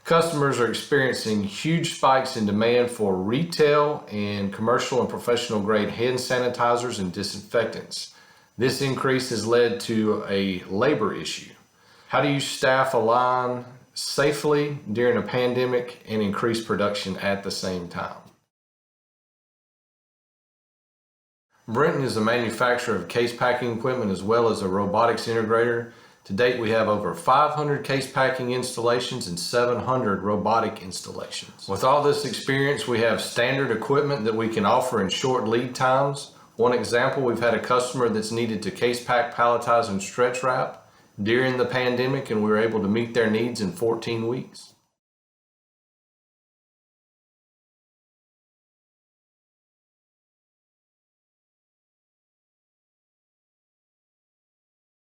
Customers are experiencing huge spikes in demand for retail and commercial and professional grade hand sanitizers and disinfectants. This increase has led to a labor issue. How do you staff a line safely during a pandemic and increase production at the same time? Brenton is a manufacturer of case packing equipment as well as a robotics integrator. To date, we have over 500 case packing installations and 700 robotic installations. With all this experience, we have standard equipment that we can offer in short lead times. One example, we've had a customer that's needed to case pack, palletize, and stretch wrap during the pandemic, and we were able to meet their needs in 14 weeks.